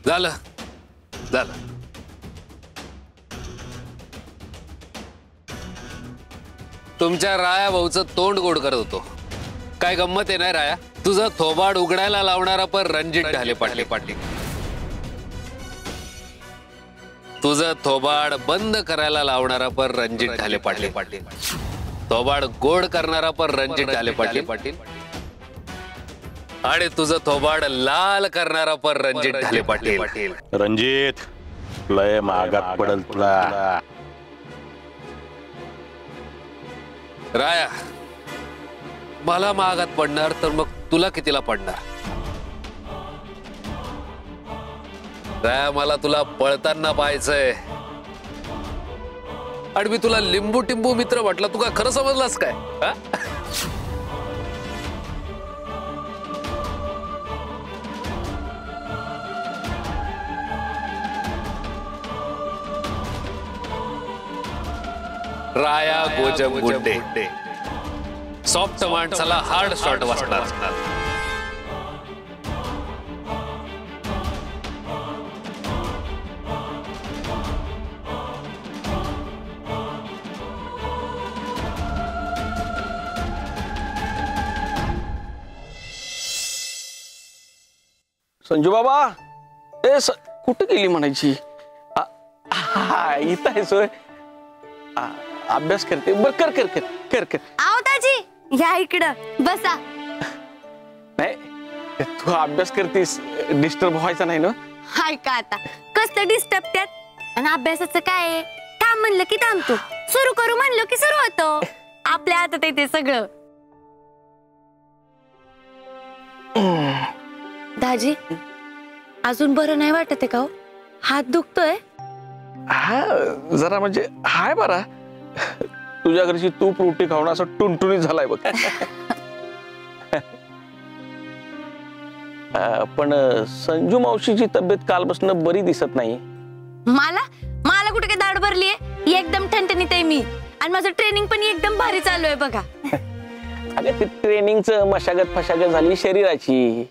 झालं झालं. तुमच्या राया भाऊचं तोंड गोड करत होतो. काय गंमत आहे नाही राया? तुझं थोबाड उघडायला लावणारा पण रणजित ढाले पाटील, तुझं थोबाड बंद करायला लावणारा पण रणजित ढाले पाटील, थोबाड गोड करणारा पण रणजित ढाले पाटील, आणि तुझं थोबाड लाल करणारा पण रणजित ढाले पाटील. रणजित लय मागात पडल तुला. राया, मला मागात पडणार तर मग तुला कितीला पडणार? राया, मला तुला पळताना पाहायचंय. आणि मी तुला लिंबू टिंबू मित्र म्हटलं, तू काय खरं समजलास काय? राया गोजम गुड्डे, सॉफ्ट माणसाला हार्ड शॉट वाजणार. संजू बाबा, कुठे गेली म्हणायची? इथं आहे सोय. अभ्यास करते. बर कर कर कर कर कर. आओ दाजी, या इकडं बसा. नाही, तू अभ्यास करतीस, डिस्टर्ब व्हायचा नाही ना? हाय का आता कसं डिस्टर्ब त्यात? आणि अभ्यासाचं काय आहे? काम म्हणलं की थांबतो, सुरू करू म्हणलं की सुरू होतो. आपल्या हातात आहे ते सगळं. दाजी, अजून बरं नाही वाटत आहे का हो? हात दुखतोय? हा, जरा म्हणजे हाय बरा. तुझ्या घरची तूप रोटी खाऊन असं टुनटुनीत झालाय बघ. पण संजू मावशीची तब्येत कालपासून बरी दिसत नाही. मला कुठे काय दाढ भरलीये? एकदम ठणठणीत आहे मी. आणि माझं ट्रेनिंग पण एकदम भारी चालू आहे बघा. अगं ते ट्रेनिंगचं मशागत फशागत झाली शरीराची.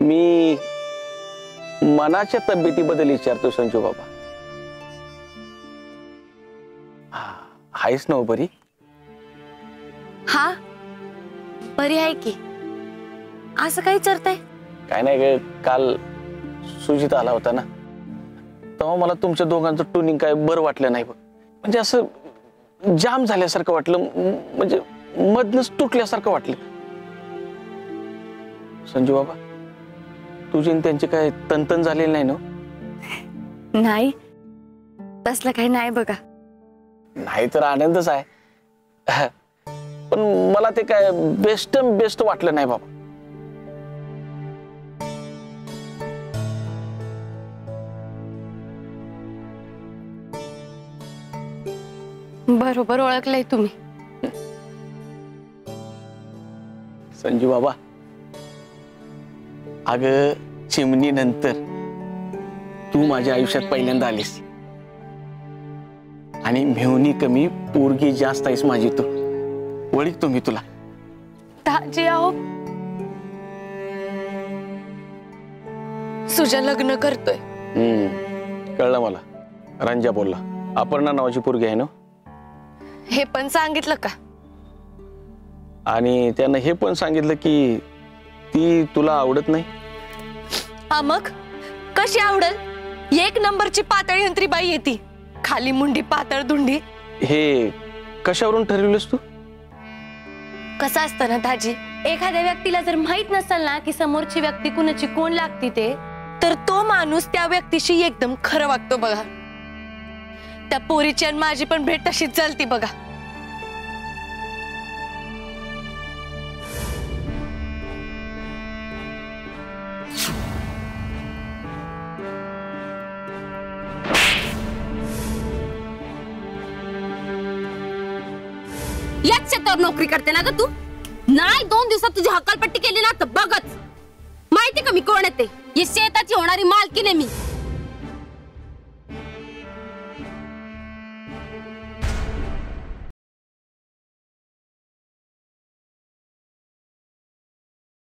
मी मनाच्या तब्येतीबद्दल विचारतो संजू बाबा. आहेस ना बरी? हा, बरी आहे की. असं काय विचारताय? काय नाही ग, काल सुजित आला होता ना, तेव्हा मला तुमच्या दोघांचं ट्युनिंग काय बरं वाटलं नाही बघ. म्हणजे असं जाम झाल्यासारखं वाटलं, म्हणजे मधनच तुटल्यासारखं वाटलं. संजू बाबा, तुझी त्यांची काय तनतन झालेली नाही ना? नाही, तसलं काही नाही बघा. नाही तर आनंदच आहे, पण मला ते काय बेस्ट वाटलं नाही बाबा. बरोबर ओळखलंय तुम्ही. संजू बाबा, अगं चिमणी नंतर तू माझ्या आयुष्यात पहिल्यांदा आलीस. आणि मेहुनी कमी पोरगी जास्त आहेस माझी. तू ओळखतो मी तुला. दाजी, आहो सुजा लग्न करतोय. कळलं मला. रंजा बोलला. अपर्णा नावाची पोरगी आहे ना? हे पण सांगितलं का? आणि त्यानं हे पण सांगितलं की ती तुला आवडत नाही. हा, मग कशी आवडल? एक नंबरची पातळी अंतरी बाई येते, खाली मुंडी पातळ धुंडी. हे कशावरून ठरवलंस तू? कसं असतं ना दाजी, एखाद्या व्यक्तीला जर माहित नसेल ना की समोरची व्यक्ती कुणाची कोण लागते ते, तर तो माणूस त्या व्यक्तीशी एकदम खरं वागतो बघा. त्या पोरीची आणि माझी पण भेट तशीच चालती बघा. याच क्षेत्रावर नोकरी करते ना ग तू? नाही, 2 दिवसात तुझी हकालपट्टी केली ना तर बघच. माहिती का मी कोण येते? ही शेताची होणारी मालकीण आहे मी.